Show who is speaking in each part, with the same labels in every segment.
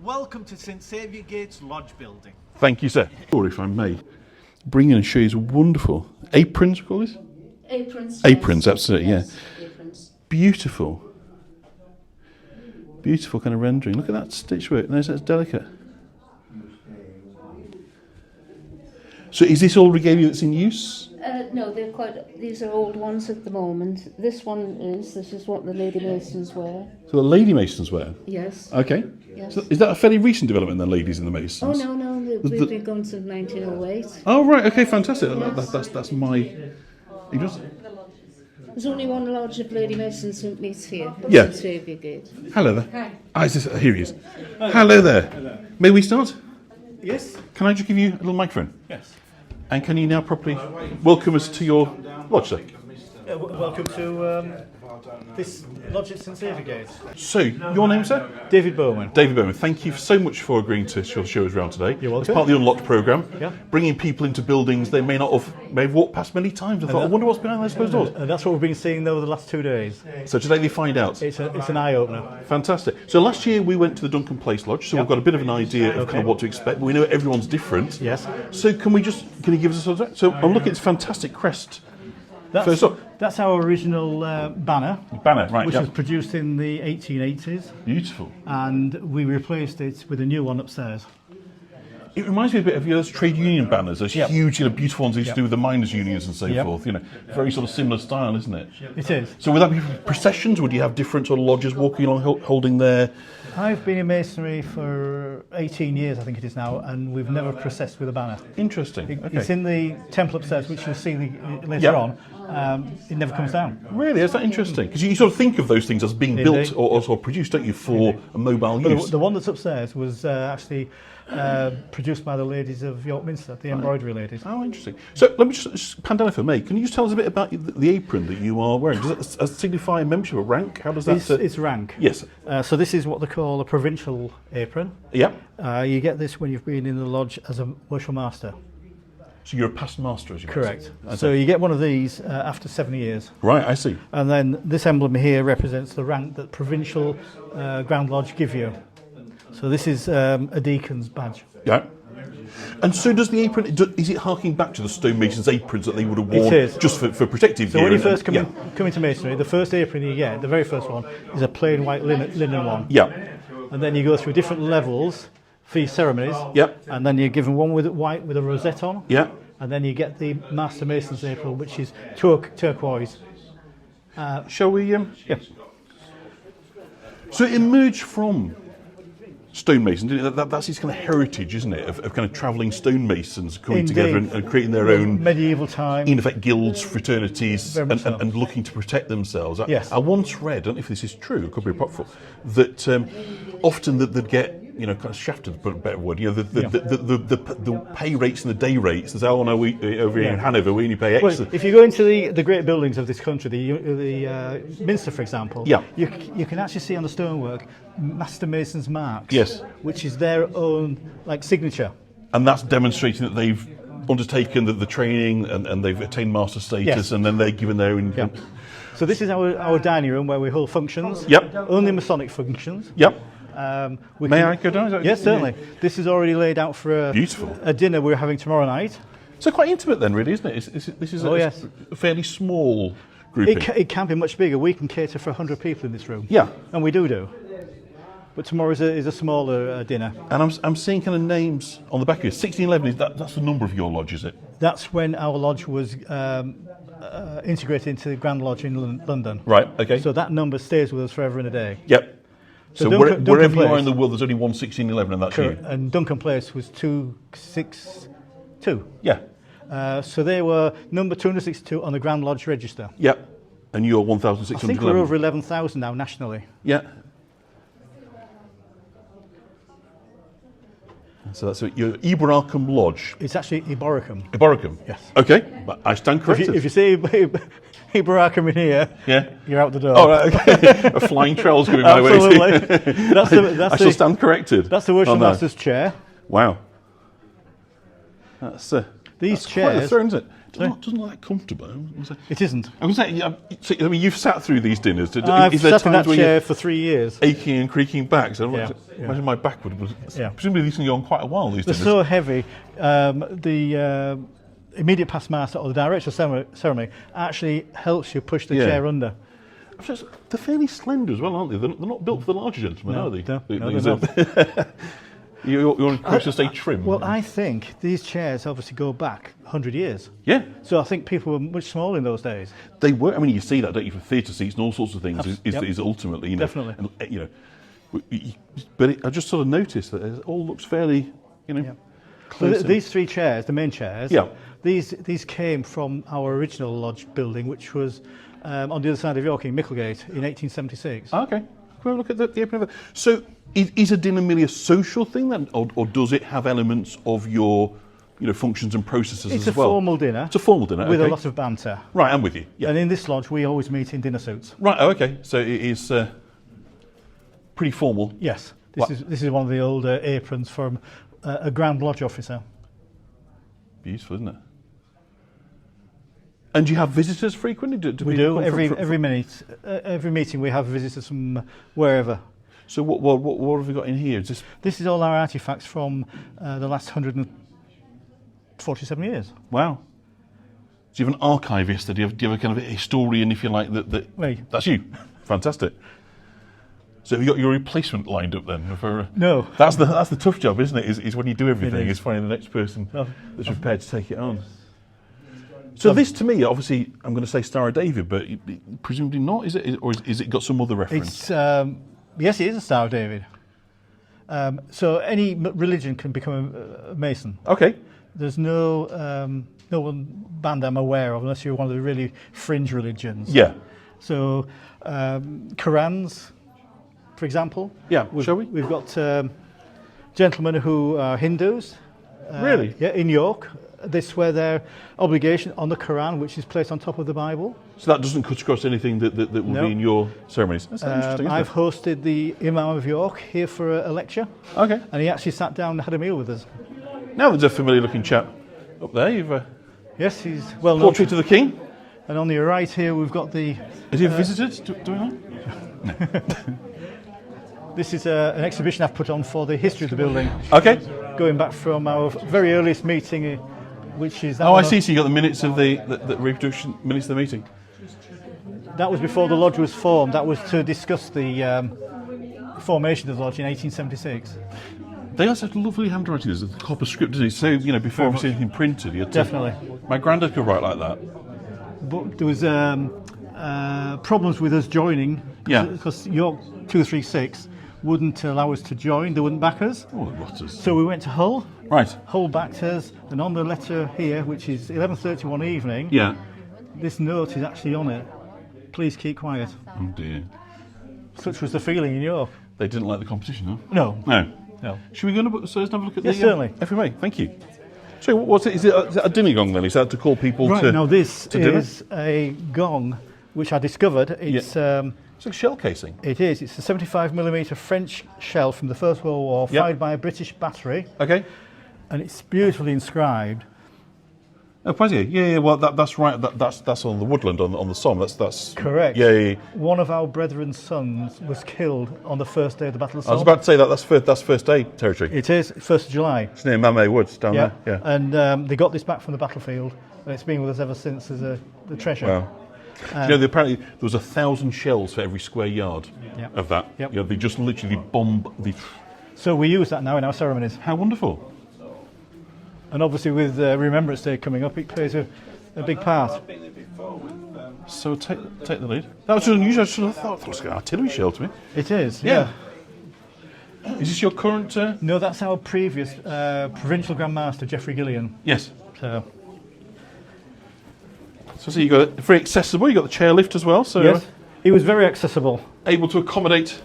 Speaker 1: Welcome to St Saviour Gate's Lodge building.
Speaker 2: Thank you, sir. Or if I may, bring in and show you some wonderful aprons, we call this?
Speaker 3: Aprons.
Speaker 2: Aprons,
Speaker 3: yes.
Speaker 2: absolutely,
Speaker 3: Yes,
Speaker 2: yeah.
Speaker 3: Aprons.
Speaker 2: Beautiful. Beautiful kind of rendering. Look at that stitchwork. That's delicate. So is this all regalia that's in use?
Speaker 3: No, these are old ones at the moment. This is what the Lady Masons wear.
Speaker 2: So the Lady Masons wear?
Speaker 3: Yes.
Speaker 2: Okay.
Speaker 3: Yes.
Speaker 2: So is that a fairly recent development then, ladies in the Masons?
Speaker 3: Oh, no, we've been going since 1908.
Speaker 2: Oh, right, okay, fantastic.
Speaker 3: Yes.
Speaker 2: That's my... You just...
Speaker 3: There's only one lodge of Lady Masons who meets here,
Speaker 2: Yeah.
Speaker 3: St Saviour Gate.
Speaker 2: Hello there.
Speaker 3: Hi.
Speaker 2: Ah, here he is. Hello there.
Speaker 1: Hello.
Speaker 2: May we start?
Speaker 1: Yes?
Speaker 2: Can I just give you a little microphone?
Speaker 1: Yes.
Speaker 2: And can you now properly welcome us to your lodge, sir?
Speaker 1: Welcome to this lodge at St Saviour Gate.
Speaker 2: So, your name, sir?
Speaker 1: David Bowman.
Speaker 2: David Bowman, thank you so much for agreeing to show us around today.
Speaker 1: You're welcome.
Speaker 2: As part of the Unlocked programme,
Speaker 1: Yeah.
Speaker 2: bringing people into buildings they may have walked past many times and thought, I wonder what's behind those closed doors.
Speaker 1: And that's what we've been seeing over the last 2 days.
Speaker 2: So today they find out.
Speaker 1: It's an eye-opener.
Speaker 2: Fantastic. So last year we went to the Duncan Place Lodge, so we've got a bit of an idea of kind of what to expect, but we know everyone's different.
Speaker 1: Yes.
Speaker 2: So can you give us a sort of... So I'm looking at this fantastic crest. First up.
Speaker 1: That's our original banner.
Speaker 2: Banner, right,
Speaker 1: Which
Speaker 2: yep.
Speaker 1: was produced in the 1880s.
Speaker 2: Beautiful.
Speaker 1: And we replaced it with a new one upstairs.
Speaker 2: It reminds me a bit of those trade union banners, those
Speaker 1: Yep.
Speaker 2: huge, beautiful ones they used to do with the miners' unions and so
Speaker 1: Yep.
Speaker 2: forth. Very sort of similar style, isn't it?
Speaker 1: It is.
Speaker 2: So would that be processions? Would you have different sort of lodges walking along, holding their...
Speaker 1: I've been in masonry for 18 years, I think it is now, and we've never processed with a banner.
Speaker 2: Interesting. Okay.
Speaker 1: It's in the temple upstairs, which you'll see later
Speaker 2: Yep.
Speaker 1: on. It never comes down.
Speaker 2: Really, is that interesting? Because you sort of think of those things as being built
Speaker 1: Indeed.
Speaker 2: or produced, don't you, for a mobile
Speaker 1: But
Speaker 2: use?
Speaker 1: the one that's upstairs was actually produced by the ladies of York Minster, the embroidery ladies.
Speaker 2: Oh, interesting. So let me just pan down if I may. Can you just tell us a bit about the apron that you are wearing? Does it signify a membership, a rank? How does that...
Speaker 1: It's rank.
Speaker 2: Yes.
Speaker 1: So this is what they call a provincial apron.
Speaker 2: Yeah.
Speaker 1: You get this when you've been in the lodge as a worship master.
Speaker 2: So you're a past master, as you
Speaker 1: Correct.
Speaker 2: say.
Speaker 1: So you get one of these after 7 years.
Speaker 2: Right, I see.
Speaker 1: And then this emblem here represents the rank that provincial Grand Lodge give you. So this is a deacon's badge.
Speaker 2: Yeah. And so does the apron, is it harking back to the stonemasons' aprons that they would have worn
Speaker 1: It is.
Speaker 2: just for protective
Speaker 1: So
Speaker 2: gear?
Speaker 1: when you first come into masonry, the first apron you get, the very first one, is a plain white linen one.
Speaker 2: Yeah.
Speaker 1: And then you go through different levels for your ceremonies.
Speaker 2: Yeah.
Speaker 1: And then you're given one with white with a rosette on.
Speaker 2: Yeah.
Speaker 1: And then you get the Master Mason's apron, which is turquoise.
Speaker 2: Shall we...
Speaker 1: Yeah.
Speaker 2: So it emerged from stonemasons, didn't it? That's his kind of heritage, isn't it? Of kind of travelling stonemasons coming
Speaker 1: Indeed.
Speaker 2: together and creating their own...
Speaker 1: Medieval time.
Speaker 2: In effect, guilds, fraternities,
Speaker 1: Very much so.
Speaker 2: and looking to protect themselves.
Speaker 1: Yes.
Speaker 2: I once read, I don't know if this is true, it could be apocryphal, that often they'd get, kind of shafted, to put a better word, the pay rates and the day rates. They say, oh no, we over here in Hanover, we only pay X.
Speaker 1: Well, if you go into the great buildings of this country, the Minster, for example,
Speaker 2: Yeah.
Speaker 1: you can actually see on the stonework Master Mason's marks,
Speaker 2: Yes.
Speaker 1: which is their own signature.
Speaker 2: And that's demonstrating that they've undertaken the training and they've attained master status,
Speaker 1: Yes.
Speaker 2: and then they're given their own...
Speaker 1: Yeah. So this is our dining room where we hold functions.
Speaker 2: Yep.
Speaker 1: Only Masonic functions.
Speaker 2: Yep.
Speaker 1: May
Speaker 2: I go down?
Speaker 1: Yes, certainly. This is already laid out for
Speaker 2: Beautiful.
Speaker 1: a dinner we're having tomorrow night.
Speaker 2: So quite intimate then, really, isn't it? This is
Speaker 1: yes.
Speaker 2: a fairly small grouping.
Speaker 1: It can be much bigger. We can cater for 100 people in this room.
Speaker 2: Yeah.
Speaker 1: And we do. But tomorrow is a smaller dinner.
Speaker 2: And I'm seeing kind of names on the back of it. 1611, that's the number of your lodge, is it?
Speaker 1: That's when our lodge was integrated into the Grand Lodge in London.
Speaker 2: Right, okay.
Speaker 1: So that number stays with us forever and a day.
Speaker 2: Yep. So
Speaker 1: Duncan
Speaker 2: wherever you are
Speaker 1: Place-
Speaker 2: in the world, there's only one 1611, and that's you.
Speaker 1: And Duncan Place was 262.
Speaker 2: Yeah.
Speaker 1: So they were number 262 on the Grand Lodge register.
Speaker 2: Yep. And you're
Speaker 1: I
Speaker 2: 1,611.
Speaker 1: think we're over 11,000 now nationally.
Speaker 2: Yeah. So that's your Iboracum Lodge.
Speaker 1: It's actually Iboracum.
Speaker 2: Iboracum?
Speaker 1: Yes.
Speaker 2: Okay, but I stand corrected.
Speaker 1: If you see Iboracum in here,
Speaker 2: Yeah.
Speaker 1: you're out the door.
Speaker 2: Oh, right, okay. A flying trail's going my way.
Speaker 1: Absolutely.
Speaker 2: I shall stand corrected.
Speaker 1: That's the worship
Speaker 2: on that.
Speaker 1: master's chair.
Speaker 2: Wow. That's
Speaker 1: These
Speaker 2: quite a
Speaker 1: chairs.
Speaker 2: throne, isn't it? Doesn't look that comfortable.
Speaker 1: It isn't.
Speaker 2: I was saying, so, I mean, you've sat through these dinners.
Speaker 1: I've
Speaker 2: Is there
Speaker 1: sat in that
Speaker 2: times when
Speaker 1: chair
Speaker 2: you're
Speaker 1: for 3 years.
Speaker 2: aching and creaking back? So
Speaker 1: Yeah,
Speaker 2: imagine my back would.
Speaker 1: Yeah.
Speaker 2: Presumably these can go on quite a while. These
Speaker 1: They're
Speaker 2: dinners.
Speaker 1: so heavy. The immediate past master or the director of ceremony actually helps you push the
Speaker 2: Yeah.
Speaker 1: chair under.
Speaker 2: They're fairly slender as well, aren't they? They're not built for the larger gentlemen, are they?
Speaker 1: No, they're not.
Speaker 2: You're encouraged to stay trim.
Speaker 1: Well, I think these chairs obviously go back 100 years.
Speaker 2: Yeah,
Speaker 1: So I think people were much smaller in those days.
Speaker 2: they were. I mean, you see that, don't you, for theatre seats and all sorts of things.
Speaker 1: Yep.
Speaker 2: Is ultimately,
Speaker 1: Definitely.
Speaker 2: But I just sort of noticed that it all looks fairly,
Speaker 1: So
Speaker 2: close.
Speaker 1: these 3 chairs, the main chairs,
Speaker 2: Yeah.
Speaker 1: these came from our original lodge building, which was on the other side of York in Micklegate in 1876.
Speaker 2: Okay. Can we have a look at the opening of it? So, is a dinner merely a social thing then, or does it have elements of your, functions and processes
Speaker 1: It's
Speaker 2: as
Speaker 1: a
Speaker 2: well?
Speaker 1: formal dinner.
Speaker 2: It's a formal dinner,
Speaker 1: with
Speaker 2: okay.
Speaker 1: a lot of banter.
Speaker 2: Right, I'm with you. Yeah.
Speaker 1: And in this lodge, we always meet in dinner suits.
Speaker 2: Right. Oh, okay. So it is pretty formal.
Speaker 1: Yes,
Speaker 2: What?
Speaker 1: this is one of the older aprons from a Grand Lodge officer.
Speaker 2: Beautiful, isn't it? And do you have visitors frequently? Do
Speaker 1: We
Speaker 2: people
Speaker 1: do
Speaker 2: come
Speaker 1: every minute, every meeting. We have visitors from wherever.
Speaker 2: So what have we got in here? Is this?
Speaker 1: This is all our artifacts from the last 147 years.
Speaker 2: Wow. Do you have an archivist? Do you have a kind of a historian, if you like? That
Speaker 1: Me.
Speaker 2: That's you. Fantastic. So have you got your replacement lined up then?
Speaker 1: No.
Speaker 2: That's the tough job, isn't it? Is when you do everything,
Speaker 1: is.
Speaker 2: is finding the next person
Speaker 1: Oh.
Speaker 2: that's prepared to take it on. So this, to me, obviously, I'm going to say Star of David, but presumably not, is it? Or is it got some other reference?
Speaker 1: It's yes, it is a Star of David. So any religion can become a Mason.
Speaker 2: Okay.
Speaker 1: There's no one band I'm aware of, unless you're one of the really fringe religions.
Speaker 2: Yeah.
Speaker 1: So Qurans, for example.
Speaker 2: Yeah. Shall we?
Speaker 1: We've got gentlemen who are Hindus.
Speaker 2: Really?
Speaker 1: Yeah, in York. They swear their obligation on the Quran, which is placed on top of the Bible.
Speaker 2: So that doesn't cut across anything that will
Speaker 1: No.
Speaker 2: be in your ceremonies. That's interesting, isn't
Speaker 1: I've hosted the Imam of York here for a lecture,
Speaker 2: it? Okay.
Speaker 1: and he actually sat down and had a meal with us.
Speaker 2: Now there's a familiar-looking chap up there. You've
Speaker 1: Yes, he's well known.
Speaker 2: portrait of the king.
Speaker 1: And on the right here, we've got the.
Speaker 2: Is he visited? Do we know?
Speaker 1: This is an exhibition I've put on for the history of the building,
Speaker 2: Okay.
Speaker 1: going back from our very earliest meeting, which is. That
Speaker 2: Oh, I
Speaker 1: one
Speaker 2: see. So you got the minutes of the reproduction minutes of the meeting.
Speaker 1: That was before the lodge was formed. That was to discuss the formation of the lodge in 1876.
Speaker 2: They also have lovely handwriting. There's a copper script, doesn't it? So before we see anything printed, you had to,
Speaker 1: Definitely.
Speaker 2: My granddad could write like that.
Speaker 1: But there was problems with us joining.
Speaker 2: Yeah.
Speaker 1: Because York 236 wouldn't allow us to join. They wouldn't back us.
Speaker 2: Oh, rotters.
Speaker 1: So we went to Hull.
Speaker 2: Right.
Speaker 1: Hull backed us, and on the letter here, which is 11:31 evening,
Speaker 2: Yeah.
Speaker 1: this note is actually on it. Please keep quiet.
Speaker 2: Oh dear.
Speaker 1: Such was the feeling in York.
Speaker 2: They didn't like the competition, huh?
Speaker 1: No.
Speaker 2: No.
Speaker 1: No.
Speaker 2: Should we go so let's have a look at
Speaker 1: Yes,
Speaker 2: the
Speaker 1: certainly.
Speaker 2: FMA? Thank you. So what's it? Is it a dinner gong then? Is that to call people
Speaker 1: Right,
Speaker 2: to?
Speaker 1: now this
Speaker 2: to dinner?
Speaker 1: is a gong, which I discovered. It's
Speaker 2: It's like shell casing.
Speaker 1: It is. It's a 75mm French shell from the First World War,
Speaker 2: Yep.
Speaker 1: fired by a British battery,
Speaker 2: Okay.
Speaker 1: and it's beautifully inscribed.
Speaker 2: Oh, Quasi. Yeah. Well, that's right. That's on the woodland on the Somme. That's
Speaker 1: Correct.
Speaker 2: Yeah.
Speaker 1: One of our brethren's sons was killed on the first day of the Battle of
Speaker 2: I was
Speaker 1: Somme.
Speaker 2: about to say that's first day territory.
Speaker 1: It is, 1st of July.
Speaker 2: It's near Mamay Woods down there. Yeah.
Speaker 1: And they got this back from the battlefield, and it's been with us ever since as the treasure.
Speaker 2: Wow. Apparently there was 1,000 shells for every square yard
Speaker 1: Yep.
Speaker 2: of that.
Speaker 1: Yep.
Speaker 2: They just literally bomb the.
Speaker 1: So we use that now in our ceremonies.
Speaker 2: How wonderful!
Speaker 1: And obviously with Remembrance Day coming up, it plays a big part.
Speaker 2: So take the lead. That was unusual. I should have thought it was an artillery shell to me.
Speaker 1: It is,
Speaker 2: Yeah. Is this your current?
Speaker 1: No, that's our previous Provincial Grand Master, Geoffrey Gillian.
Speaker 2: Yes.
Speaker 1: So,
Speaker 2: So you got it very accessible. You got the chairlift as well. So
Speaker 1: yes, he was very accessible.
Speaker 2: able to accommodate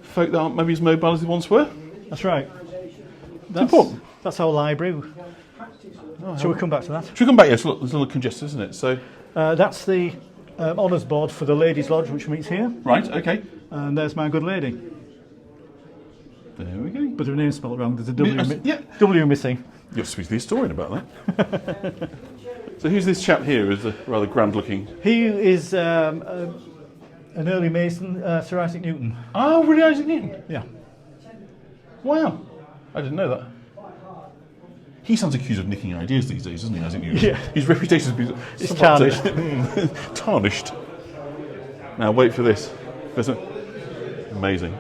Speaker 2: folk that aren't maybe as mobile as they once were.
Speaker 1: That's right.
Speaker 2: important.
Speaker 1: That's our library. Shall we come back to that?
Speaker 2: Should we come back? Yes. Look, there's a little congested, isn't it? So
Speaker 1: That's the honours board for the Ladies' Lodge, which meets here.
Speaker 2: right. Okay.
Speaker 1: And there's my good lady.
Speaker 2: There we go.
Speaker 1: But her name's spelled wrong. There's a W,
Speaker 2: Yeah.
Speaker 1: W missing.
Speaker 2: You'll speak to the historian about that. So who's this chap here? Is a rather grand-looking.
Speaker 1: He is an early Mason, Sir Isaac Newton.
Speaker 2: Oh, really, Isaac Newton?
Speaker 1: Yeah.
Speaker 2: Wow, I didn't know that. He sounds accused of nicking ideas these days, doesn't he, Isaac Newton?
Speaker 1: Yeah.
Speaker 2: His reputation has been
Speaker 1: It's tarnished.
Speaker 2: tarnished. Now wait for this. Amazing.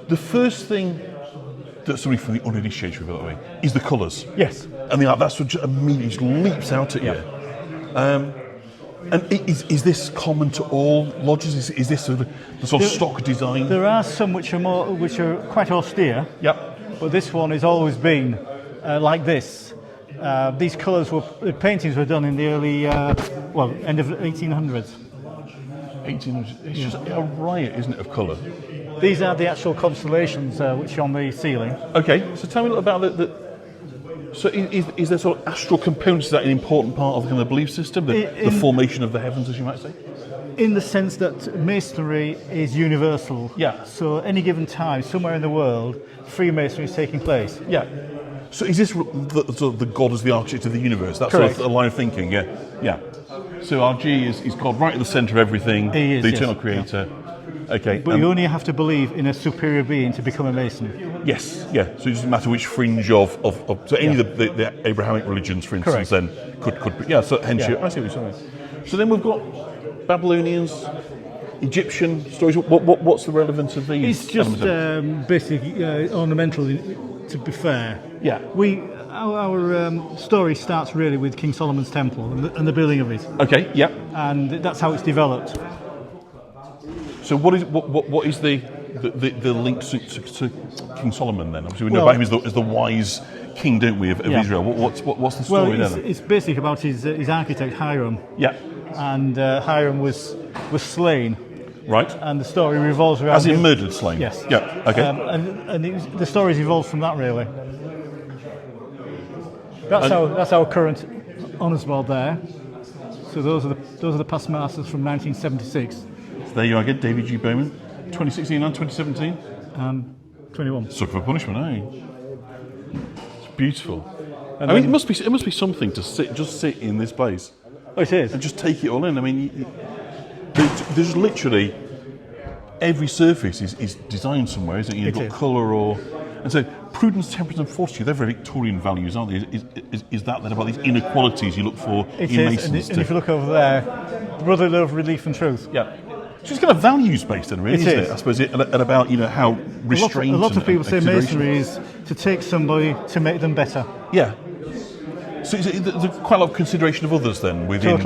Speaker 2: The first thing that somebody from the uninitiated will, by the way, is the colours.
Speaker 1: Yes.
Speaker 2: And that's what just immediately just leaps out at you. And is this common to all lodges? Is this the sort of stock design?
Speaker 1: There are some which are quite austere.
Speaker 2: Yep.
Speaker 1: But this one has always been like this. These colours the paintings were done in the early, end of 1800s.
Speaker 2: 1800s. It's just a riot, isn't it, of colour?
Speaker 1: These are the actual constellations which are on the ceiling.
Speaker 2: Okay, so tell me a little about the so is there sort of astral components? Is that an important part of the kind of belief system, the formation of the heavens, as you might say?
Speaker 1: In the sense that masonry is universal.
Speaker 2: Yeah.
Speaker 1: So at any given time, somewhere in the world, Freemasonry is taking place.
Speaker 2: Yeah. So is this the God as the architect of the universe? That's
Speaker 1: Correct.
Speaker 2: sort of a line of thinking, yeah. Yeah. So our G is God right at the centre of everything,
Speaker 1: He is,
Speaker 2: the eternal
Speaker 1: yes.
Speaker 2: creator. Okay.
Speaker 1: But you only have to believe in a superior being to become a Mason.
Speaker 2: Yes, yeah. So it doesn't matter which fringe of so any of the Abrahamic religions, for instance,
Speaker 1: Correct.
Speaker 2: then could be, yeah. So hence I see what you're saying. So then we've got Babylonians, Egyptian stories. What's the relevance of these?
Speaker 1: It's just basic ornamental. To be fair,
Speaker 2: Yeah.
Speaker 1: Our story starts really with King Solomon's temple and the building of it,
Speaker 2: Okay. Yeah.
Speaker 1: and that's how it's developed.
Speaker 2: So what is the link to King Solomon then? Obviously we know about him as the wise king, don't we, of Israel? What's the story
Speaker 1: Well,
Speaker 2: then?
Speaker 1: it's basic about his architect Hiram,
Speaker 2: Yeah.
Speaker 1: and Hiram was slain,
Speaker 2: Right.
Speaker 1: and the story revolves around
Speaker 2: As in
Speaker 1: him.
Speaker 2: murdered, slain.
Speaker 1: Yes.
Speaker 2: Yeah. Okay.
Speaker 1: The story's evolved from that really. That's our current honours board there. So those are the past masters from 1976.
Speaker 2: So there you are again, David G. Bowman, 2016 and 2017.
Speaker 1: 21.
Speaker 2: Sucker for punishment, eh? It's beautiful. I mean, it must be something to sit in this place
Speaker 1: Oh, it is.
Speaker 2: and just take it all in. I mean, there's literally every surface is designed somewhere, isn't it? You've got colour and so prudence, temperance, and fortitude. They're very Victorian values, aren't they? Is that then about these inequalities you look for
Speaker 1: It
Speaker 2: in
Speaker 1: is,
Speaker 2: Masons?
Speaker 1: and if you look over there, brotherly love, relief, and truth.
Speaker 2: Yeah. So it's kind of values based, then, really,
Speaker 1: It
Speaker 2: isn't
Speaker 1: is.
Speaker 2: it? I suppose and about how restrained.
Speaker 1: A lot of people
Speaker 2: and
Speaker 1: say
Speaker 2: consideration.
Speaker 1: masonry is to take somebody to make them better.
Speaker 2: Yeah. So there's quite a lot of consideration of others then within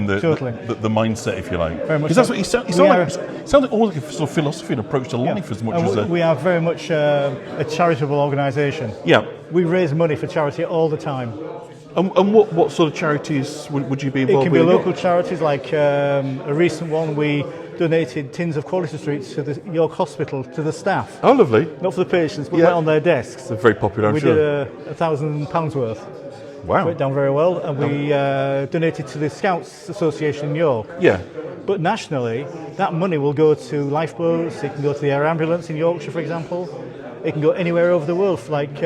Speaker 2: the mindset, if you like.
Speaker 1: Very much
Speaker 2: Because that's
Speaker 1: so.
Speaker 2: what it sounds like almost like a sort of philosophy and approach to life as much as
Speaker 1: we are very much a charitable organisation.
Speaker 2: Yeah.
Speaker 1: We raise money for charity all the time.
Speaker 2: And what sort of charities would you be
Speaker 1: It
Speaker 2: involved
Speaker 1: can
Speaker 2: with?
Speaker 1: be local charities, like a recent one. We donated tins of quality streets to the York Hospital to the staff.
Speaker 2: Oh, lovely.
Speaker 1: Not for the patients, but went on their desks.
Speaker 2: They're very popular, I'm
Speaker 1: we
Speaker 2: sure.
Speaker 1: did £1,000 worth.
Speaker 2: Wow.
Speaker 1: Went down very well, and we donated to the Scouts Association in York.
Speaker 2: Yeah.
Speaker 1: But nationally, that money will go to lifeboats. It can go to the air ambulance in Yorkshire, for example. It can go anywhere over the world, like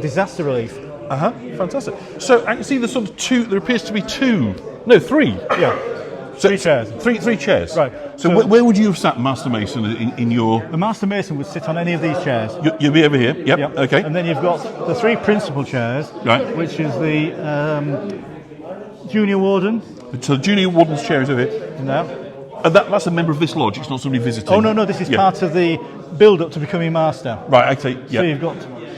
Speaker 1: disaster relief.
Speaker 2: Fantastic. So I can see there's sort of there appears to be three.
Speaker 1: Yeah.
Speaker 2: So
Speaker 1: 3 chairs.
Speaker 2: Three chairs.
Speaker 1: Right.
Speaker 2: So where would you have sat Master Mason in your...
Speaker 1: The Master Mason would sit on any of these chairs.
Speaker 2: You'll be over here. Yep. Okay.
Speaker 1: And then you've got the 3 principal chairs,
Speaker 2: Right.
Speaker 1: which is the Junior Warden.
Speaker 2: So the Junior Warden's chair is over here.
Speaker 1: No.
Speaker 2: And that's a member of this lodge. It's not somebody visiting.
Speaker 1: Oh, no, this is part of the build-up to becoming Master.
Speaker 2: Right, okay. Yeah.
Speaker 1: So you've got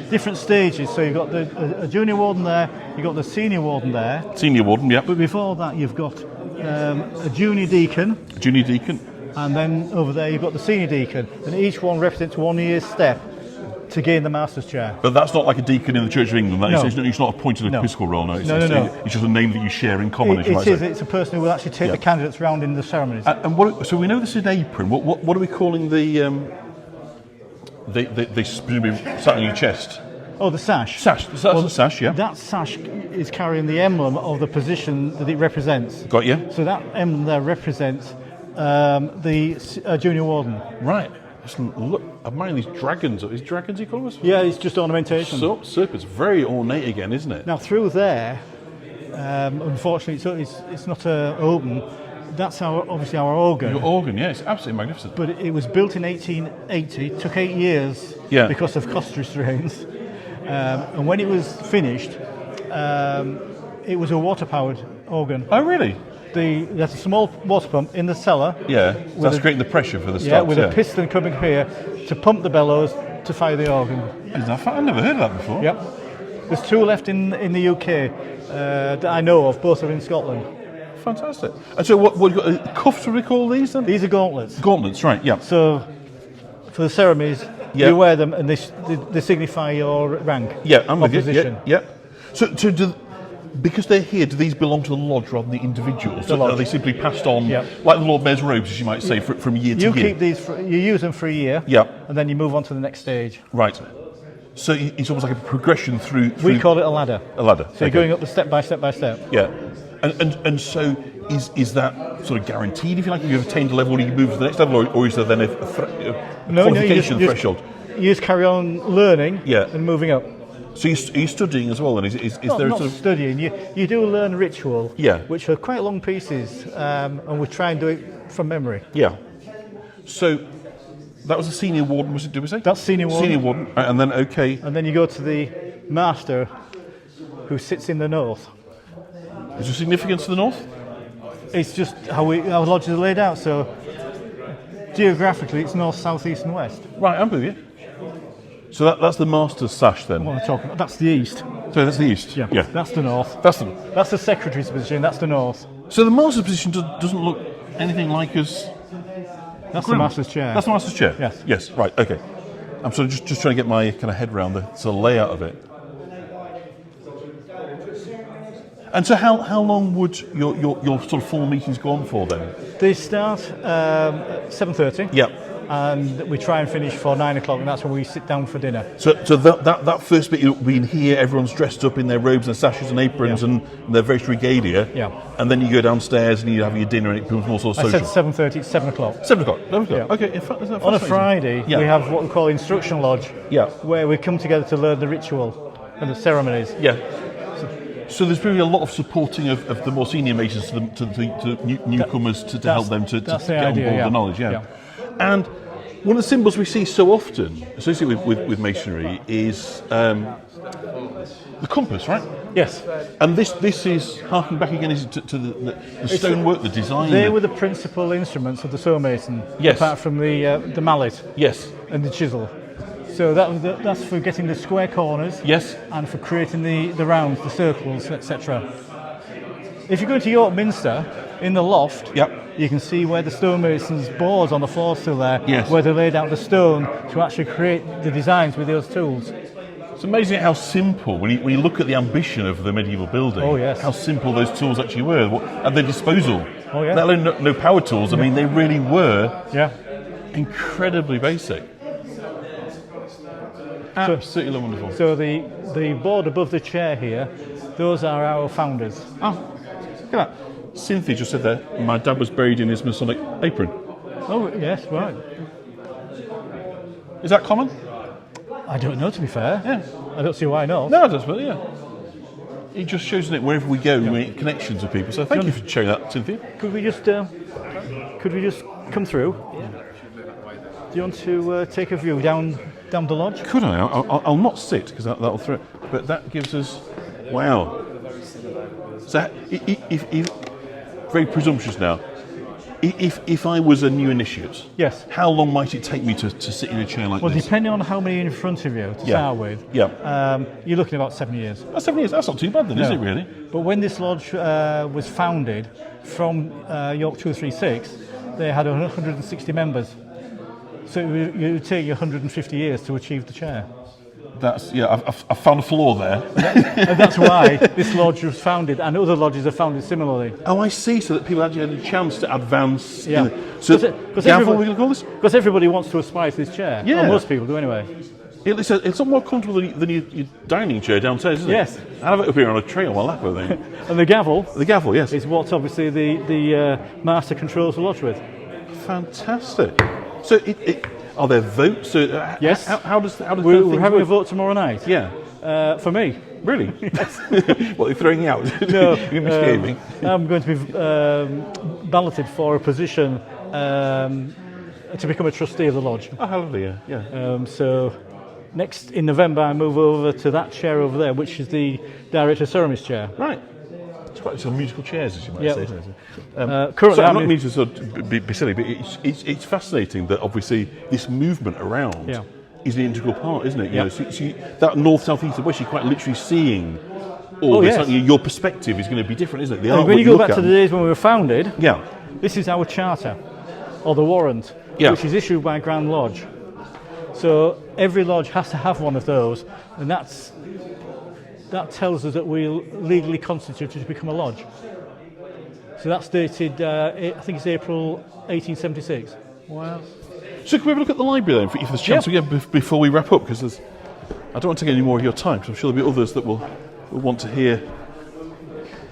Speaker 1: different stages. So you've got a Junior Warden there, you've got the Senior Warden there.
Speaker 2: Senior Warden, yeah.
Speaker 1: But before that, you've got a Junior Deacon.
Speaker 2: Junior Deacon.
Speaker 1: And then over there, you've got the Senior Deacon. And each one represents 1 year's step to gain the Master's chair.
Speaker 2: But that's not like a deacon in the Church of England.
Speaker 1: No.
Speaker 2: It's not appointed an episcopal role, no.
Speaker 1: No.
Speaker 2: It's just a name that you share in common, as you might
Speaker 1: It is.
Speaker 2: say.
Speaker 1: It's a person who will actually take the candidates round in the ceremonies.
Speaker 2: And so we know this is an apron. What are we calling the presumably sat on your chest?
Speaker 1: Oh, the sash.
Speaker 2: Sash. That's a sash, yeah.
Speaker 1: That sash is carrying the emblem of the position that it represents.
Speaker 2: Got you.
Speaker 1: So that emblem there represents the Junior Warden.
Speaker 2: Right. Just look, admiring these dragons. Is dragons you call us?
Speaker 1: Yeah, it's just ornamentation.
Speaker 2: Serpents, very ornate again, isn't it?
Speaker 1: Now through there, unfortunately, it's not open. That's obviously our organ.
Speaker 2: Your organ, yeah, it's absolutely magnificent.
Speaker 1: But it was built in 1880. Took 8 years because of cost restraints. And when it was finished, it was a water-powered organ.
Speaker 2: Oh, really?
Speaker 1: There's a small water pump in the cellar.
Speaker 2: Yeah, that's creating the pressure for the stops.
Speaker 1: Yeah, with a piston coming here to pump the bellows to fire the organ.
Speaker 2: I've never heard of that before.
Speaker 1: Yep. There's 2 left in the UK that I know of. Both are in Scotland.
Speaker 2: Fantastic. And so what you got? Cuffs, would we call these then?
Speaker 1: These are gauntlets.
Speaker 2: Gauntlets, right? Yeah.
Speaker 1: So for the ceremonies, you wear them, and they signify your rank.
Speaker 2: Yeah, I'm with you.
Speaker 1: Position.
Speaker 2: Yeah. So because they're here, do these belong to the lodge rather than the individuals?
Speaker 1: The lodge.
Speaker 2: Are they simply passed on, like the Lord Mayor's robes, as you might say, from year to year?
Speaker 1: You keep these. You use them for a year.
Speaker 2: Yeah.
Speaker 1: And then you move on to the next stage.
Speaker 2: Right. So it's almost like a progression through.
Speaker 1: We call it a ladder.
Speaker 2: A ladder.
Speaker 1: So you're going up the step by step by step.
Speaker 2: Yeah. And so is that sort of guaranteed, if you like? If you've attained a level, you move to the next level, or is there then a qualification threshold?
Speaker 1: You just carry on learning and moving up.
Speaker 2: So you're studying as well, and is
Speaker 1: not,
Speaker 2: there
Speaker 1: not
Speaker 2: sort of
Speaker 1: studying? You do learn ritual,
Speaker 2: Yeah.
Speaker 1: which are quite long pieces, and we try and do it from memory.
Speaker 2: Yeah. So that was a senior warden, was it? Did we say
Speaker 1: That's senior warden.
Speaker 2: Senior warden, right, and then
Speaker 1: And then you go to the master, who sits in the north.
Speaker 2: Is there significance to the north?
Speaker 1: It's just how our lodges are laid out. So geographically, it's north, south, east, and west.
Speaker 2: Right, I'm with you. So that's the master's sash then.
Speaker 1: What I'm talking about. That's the east.
Speaker 2: So that's the east.
Speaker 1: Yeah. That's the north.
Speaker 2: That's
Speaker 1: the secretary's position. That's the north.
Speaker 2: So the master's position doesn't look anything like us.
Speaker 1: That's the master's chair.
Speaker 2: That's the master's chair.
Speaker 1: Yes.
Speaker 2: Yes. Right. Okay. I'm sort of just trying to get my kind of head around the sort of layout of it. And so how long would your sort of full meetings go on for then?
Speaker 1: They start at 7:30.
Speaker 2: Yeah.
Speaker 1: And we try and finish for 9 o'clock, and that's when we sit down for dinner.
Speaker 2: So that first bit, you'll be in here, everyone's dressed up in their robes and sashes and aprons and their various regalia.
Speaker 1: Yeah.
Speaker 2: And then you go downstairs and you have your dinner and it becomes more sort of
Speaker 1: I
Speaker 2: social.
Speaker 1: said 7:30, it's 7 o'clock.
Speaker 2: 7 o'clock. 7 o'clock.
Speaker 1: Yeah.
Speaker 2: Okay. In fact,
Speaker 1: On a Friday, we have what we call Instruction Lodge, where we come together to learn the ritual and the ceremonies.
Speaker 2: Yeah. So there's probably a lot of supporting of the more senior Masons to newcomers to help them to get on board the knowledge. Yeah. And one of the symbols we see so often associated with Masonry is the compass, right?
Speaker 1: Yes.
Speaker 2: And this is harking back again to the stonework, the design.
Speaker 1: They were the principal instruments of the stonemason,
Speaker 2: Yes.
Speaker 1: apart from the mallet
Speaker 2: Yes.
Speaker 1: and the chisel. So that's for getting the square corners,
Speaker 2: Yes.
Speaker 1: and for creating the rounds, the circles, etc. If you go to York Minster, in the loft, you can see where the stonemasons' boards on the floor still there,
Speaker 2: Yes.
Speaker 1: where they laid out the stone to actually create the designs with those tools.
Speaker 2: It's amazing how simple, when you look at the ambition of the medieval building, how simple those tools actually were at their disposal.
Speaker 1: Oh, yeah.
Speaker 2: Let alone no power tools. I mean, they really were incredibly basic. Absolutely wonderful.
Speaker 1: So the board above the chair here, those are our founders.
Speaker 2: Oh, look at that. Cynthia just said there, my dad was buried in his Masonic apron.
Speaker 1: Oh, yes, right.
Speaker 2: Is that common?
Speaker 1: I don't know, to be fair.
Speaker 2: Yeah.
Speaker 1: I don't see why not.
Speaker 2: No, it does, but yeah. It just shows that wherever we go, we make connections with people. So thank you for sharing that, Cynthia.
Speaker 1: Could we just come through? Yeah. Do you want to take a view down the lodge?
Speaker 2: Could I? I'll not sit because that'll throw it. But that gives us, wow. So if very presumptuous now. If I was a new initiate,
Speaker 1: yes,
Speaker 2: how long might it take me to sit in a chair like this?
Speaker 1: Well, depending on how many in front of you to start with, you're looking at about 7 years.
Speaker 2: 7 years, that's not too bad then, is it really?
Speaker 1: But when this lodge was founded from York 236, they had 160 members. So it would take you 150 years to achieve the chair.
Speaker 2: That's I've found a flaw there.
Speaker 1: And that's why this lodge was founded, and other lodges are founded similarly.
Speaker 2: Oh, I see. So that people actually had a chance to advance.
Speaker 1: Yeah.
Speaker 2: So gavel, we're going to call this?
Speaker 1: Because everybody wants to aspire to this chair.
Speaker 2: Yeah.
Speaker 1: Well, most people do anyway.
Speaker 2: It's a lot more comfortable than your dining chair downstairs, isn't it?
Speaker 1: Yes.
Speaker 2: I have it up here on a tray on my lap, I think.
Speaker 1: And the gavel.
Speaker 2: The gavel, yes.
Speaker 1: Is what obviously the master controls the lodge with.
Speaker 2: Fantastic. So Are there votes?
Speaker 1: Yes.
Speaker 2: How does
Speaker 1: We're having a vote tomorrow night.
Speaker 2: Yeah.
Speaker 1: For me.
Speaker 2: Really? What, you're throwing me out?
Speaker 1: No.
Speaker 2: You're misbehaving.
Speaker 1: I'm going to be balloted for a position to become a trustee of the lodge.
Speaker 2: Oh, how lovely, yeah.
Speaker 1: So next in November I move over to that chair over there, which is the Director of Ceremonies chair.
Speaker 2: Right. It's quite some musical chairs, as you might
Speaker 1: Yep.
Speaker 2: say. Isn't it?
Speaker 1: Currently,
Speaker 2: I'm not meaning to sort of be silly, but it's fascinating that obviously this movement around
Speaker 1: Yeah.
Speaker 2: is an integral part, isn't it? You
Speaker 1: Yep.
Speaker 2: know, so that north, south, east, and west, you're quite literally seeing all this.
Speaker 1: yes.
Speaker 2: aren't you? Your perspective is going to be different, isn't it? The
Speaker 1: And
Speaker 2: art,
Speaker 1: when
Speaker 2: what
Speaker 1: you go
Speaker 2: look
Speaker 1: back
Speaker 2: at.
Speaker 1: to the days when we were founded,
Speaker 2: Yeah.
Speaker 1: this is our charter, or the warrant,
Speaker 2: Yeah.
Speaker 1: which is issued by Grand Lodge. So every lodge has to have one of those, and that tells us that we're legally constituted to become a lodge. So that's dated, I think it's April 1876.
Speaker 2: Wow. So can we have a look at the library then, if there's a chance again before we wrap up? Because I don't want to take any more of your time, because I'm sure there'll be others that will want to hear.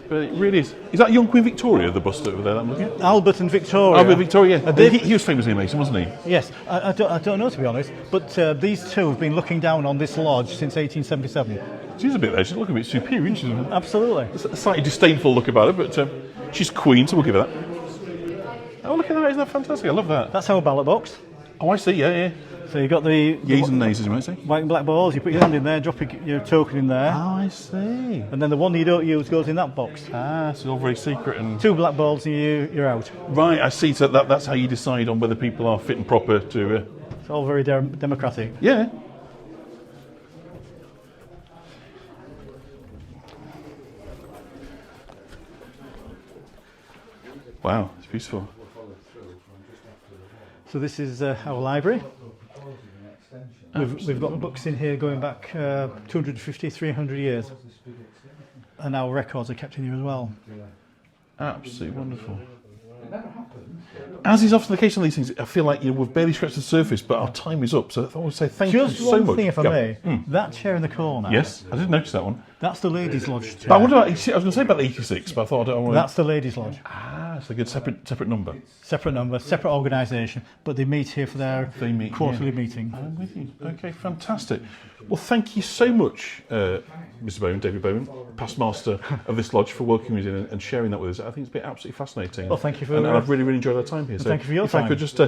Speaker 2: But it really is. Is that young Queen Victoria, the bust over there that I'm looking at?
Speaker 1: Albert and Victoria.
Speaker 2: Albert Victoria, yeah.
Speaker 1: David-
Speaker 2: He was famously a Mason, wasn't he?
Speaker 1: Yes, I don't know to be honest, but these two have been looking down on this lodge since 1877.
Speaker 2: She's a bit there. She's looking a bit superior, isn't she?
Speaker 1: Absolutely.
Speaker 2: There's a slightly disdainful look about her, but she's Queen, so we'll give her that. Oh, look at that. Isn't that fantastic? I love that.
Speaker 1: That's our ballot box.
Speaker 2: Oh, I see. Yeah.
Speaker 1: So you've got the
Speaker 2: Yeas and nays, as you might say.
Speaker 1: white and black balls, you put your hand in there, drop your token in there,
Speaker 2: Oh, I see.
Speaker 1: and then the one you don't use goes in that box.
Speaker 2: Ah, so it's all very secret and...
Speaker 1: 2 black balls and you're out.
Speaker 2: Right, I see. So that's how you decide on whether people are fit and proper to...
Speaker 1: It's all very democratic.
Speaker 2: Yeah. Wow, it's beautiful.
Speaker 1: So this is our library. We've got books in here going back 250, 300 years. And our records are kept in here as well.
Speaker 2: Absolutely wonderful. As is often the case on these things, I feel like we've barely scratched the surface, but our time is up. So I want to say thank
Speaker 1: Just
Speaker 2: you so
Speaker 1: one
Speaker 2: much.
Speaker 1: thing, if I
Speaker 2: Yeah.
Speaker 1: may. That chair in the corner.
Speaker 2: Yes, I did notice that one.
Speaker 1: That's the ladies' lodge chair.
Speaker 2: But I wonder about, I was going to say about the 86, but I thought I don't want to...
Speaker 1: That's the ladies' lodge.
Speaker 2: Ah, it's a good separate number.
Speaker 1: Separate number, separate organisation, but they meet here for their
Speaker 2: They meet
Speaker 1: quarterly
Speaker 2: here.
Speaker 1: meeting.
Speaker 2: I'm with you. Okay, fantastic. Well, thank you so much, Mr. Bowman, David Bowman, past master of this lodge, for welcoming us in and sharing that with us. I think it's been absolutely fascinating.
Speaker 1: Well, thank you for...
Speaker 2: And I've really, really enjoyed our time here. So
Speaker 1: thank you for your
Speaker 2: if I
Speaker 1: time.
Speaker 2: could just